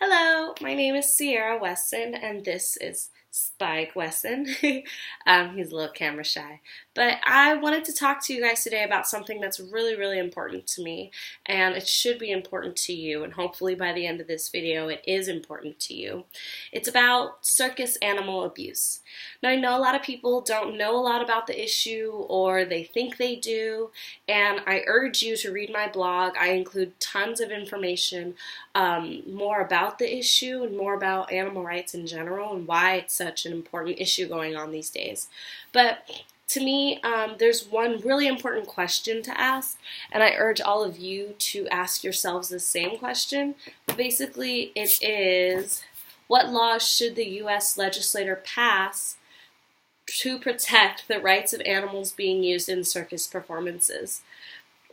Hello, my name is Sierra Weston, and this is Spike Weston. He's a little camera shy. But I wanted to talk to you guys today about something that's really, really important to me, and it should be important to you, and hopefully by the end of this video it is important to you. It's about circus animal abuse. Now, I know a lot of people don't know a lot about the issue, or they think they do, and I urge you to read my blog. I include tons of information, more about the issue and more about animal rights in general and why it's such an important issue going on these days. But to me, there's one really important question to ask, and I urge all of you to ask yourselves the same question. Basically, it is, what laws should the U.S. legislator pass to protect the rights of animals being used in circus performances?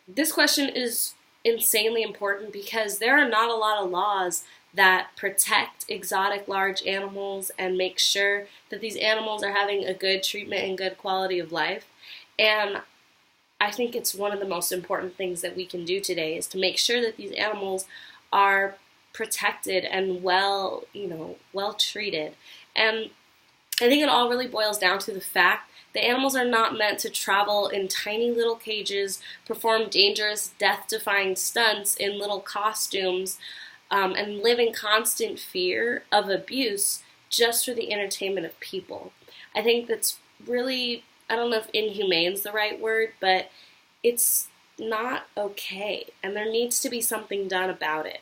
This question is insanely important because there are not a lot of laws that protect exotic large animals and make sure that these animals are having a good treatment and good quality of life. And I think it's one of the most important things that we can do today is to make sure that these animals are protected and well treated. And I think it all really boils down to the fact the animals are not meant to travel in tiny little cages, perform dangerous, death-defying stunts in little costumes, and live in constant fear of abuse just for the entertainment of people. I think that's really, I don't know if inhumane is the right word, but it's not okay, and there needs to be something done about it.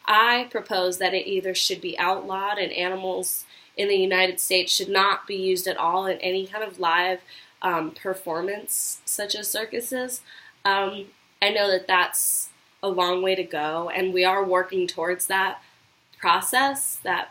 I propose that it either should be outlawed and animals in the United States should not be used at all in any kind of live performance such as circuses. I know that that's a long way to go, and we are working towards that process, that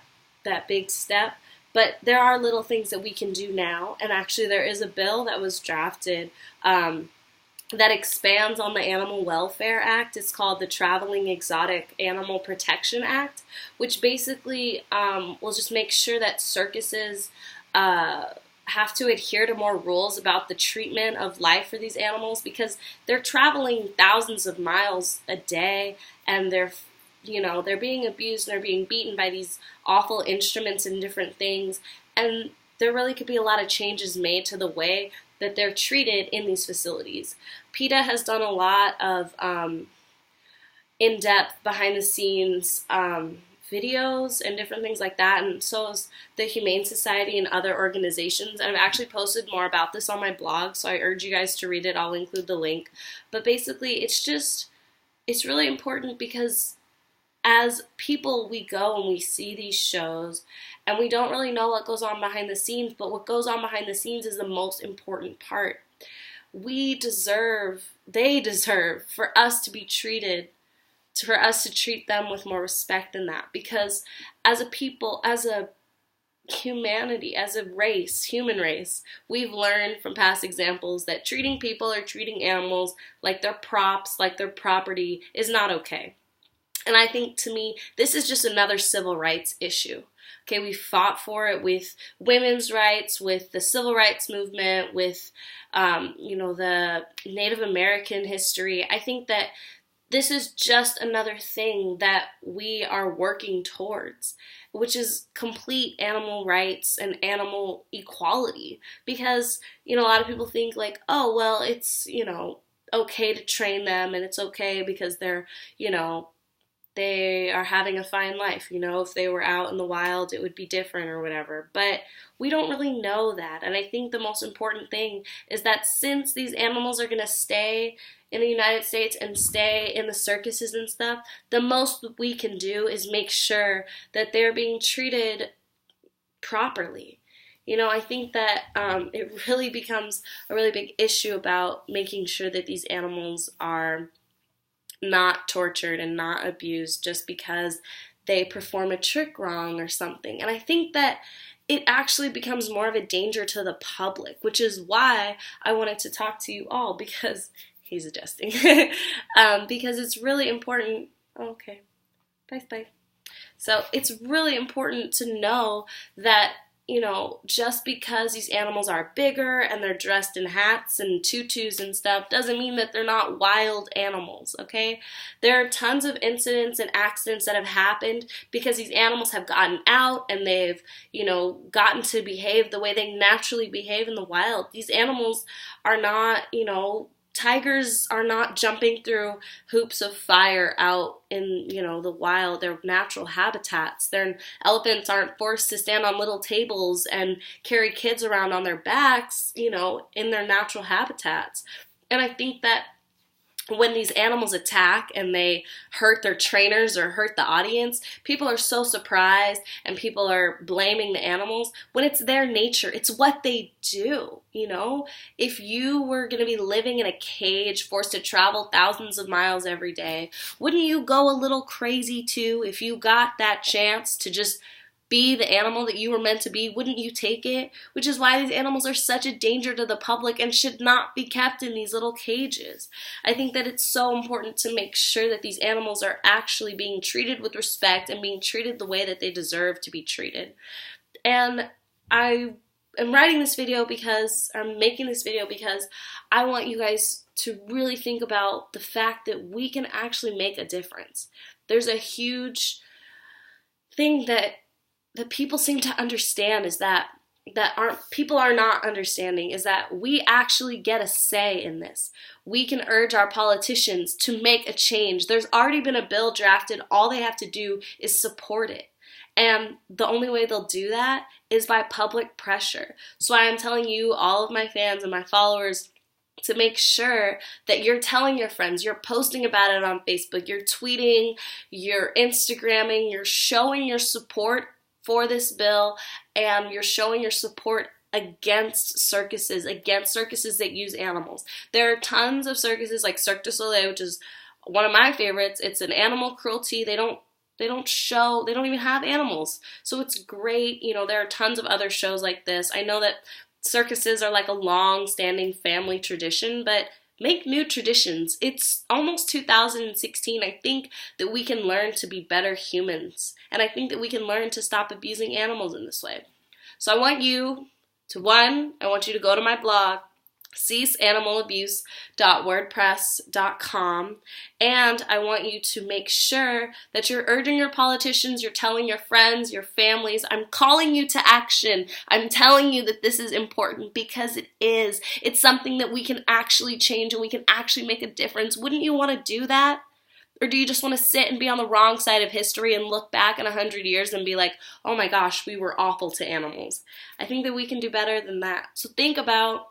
big step, but there are little things that we can do now, and actually there is a bill that was drafted that expands on the Animal Welfare Act. It's called the Traveling Exotic Animal Protection Act, which basically will just make sure that circuses have to adhere to more rules about the treatment of life for these animals because they're traveling thousands of miles a day, and they're being abused and they're being beaten by these awful instruments and different things, and there really could be a lot of changes made to the way that they're treated in these facilities. PETA has done a lot of in-depth, behind-the-scenes videos and different things like that, and so is the Humane Society and other organizations. And I've actually posted more about this on my blog, so I urge you guys to read it. I'll include the link. But basically, it's really important because as people, we go and we see these shows, and we don't really know what goes on behind the scenes, but what goes on behind the scenes is the most important part. They deserve for us to be treated, for us to treat them with more respect than that. Because as a people, as a humanity, as a race, human race, we've learned from past examples that treating people or treating animals like they're props, like they're property, is not okay. And I think, to me, this is just another civil rights issue. Okay, we fought for it with women's rights, with the civil rights movement, with, the Native American history. I think that this is just another thing that we are working towards, which is complete animal rights and animal equality. Because, a lot of people think like, oh, well, it's, okay to train them, and it's okay because they're, they are having a fine life. If they were out in the wild, it would be different or whatever. But we don't really know that. And I think the most important thing is that since these animals are going to stay in the United States and stay in the circuses and stuff, the most we can do is make sure that they're being treated properly. I think that it really becomes a really big issue about making sure that these animals are not tortured and not abused just because they perform a trick wrong or something. And I think that it actually becomes more of a danger to the public, which is why I wanted to talk to you all, because he's adjusting. Because it's really important. Okay. Bye. So it's really important to know that, just because these animals are bigger and they're dressed in hats and tutus and stuff doesn't mean that they're not wild animals, okay? There are tons of incidents and accidents that have happened because these animals have gotten out and they've, gotten to behave the way they naturally behave in the wild. These animals are not, tigers are not jumping through hoops of fire out in, the wild. They're natural habitats. Elephants aren't forced to stand on little tables and carry kids around on their backs, in their natural habitats. And I think that when these animals attack and they hurt their trainers or hurt the audience, people are so surprised and people are blaming the animals when it's their nature. It's what they do, If you were going to be living in a cage, forced to travel thousands of miles every day, wouldn't you go a little crazy too if you got that chance to just be the animal that you were meant to be? Wouldn't you take it? Which is why these animals are such a danger to the public and should not be kept in these little cages. I think that it's so important to make sure that these animals are actually being treated with respect and being treated the way that they deserve to be treated. And I am making this video because I want you guys to really think about the fact that we can actually make a difference. There's a huge thing that people seem to understand is that people are not understanding is that we actually get a say in this. We can urge our politicians to make a change. There's already been a bill drafted. All they have to do is support it. And the only way they'll do that is by public pressure. So I'm telling you, all of my fans and my followers, to make sure that you're telling your friends, you're posting about it on Facebook, you're tweeting, you're Instagramming, you're showing your support for this bill, and you're showing your support against circuses that use animals. There are tons of circuses like Cirque du Soleil, which is one of my favorites. It's an animal cruelty. They don't even have animals. So it's great. There are tons of other shows like this. I know that circuses are like a long-standing family tradition, but make new traditions. It's almost 2016. I think that we can learn to be better humans. And I think that we can learn to stop abusing animals in this way. So I want you to go to my blog, ceaseanimalabuse.wordpress.com, and I want you to make sure that you're urging your politicians, you're telling your friends, your families, I'm calling you to action. I'm telling you that this is important because it is. It's something that we can actually change and we can actually make a difference. Wouldn't you want to do that? Or do you just want to sit and be on the wrong side of history and look back in 100 years and be like, oh my gosh, we were awful to animals? I think that we can do better than that. So think about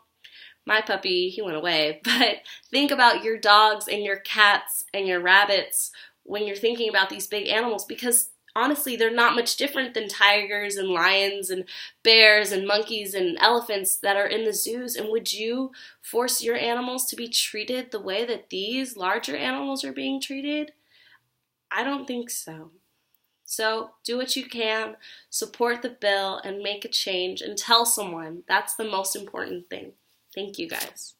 my puppy, he went away, but think about your dogs and your cats and your rabbits when you're thinking about these big animals, because honestly, they're not much different than tigers and lions and bears and monkeys and elephants that are in the zoos. And would you force your animals to be treated the way that these larger animals are being treated? I don't think so. So do what you can, support the bill, and make a change, and tell someone. That's the most important thing. Thank you, guys.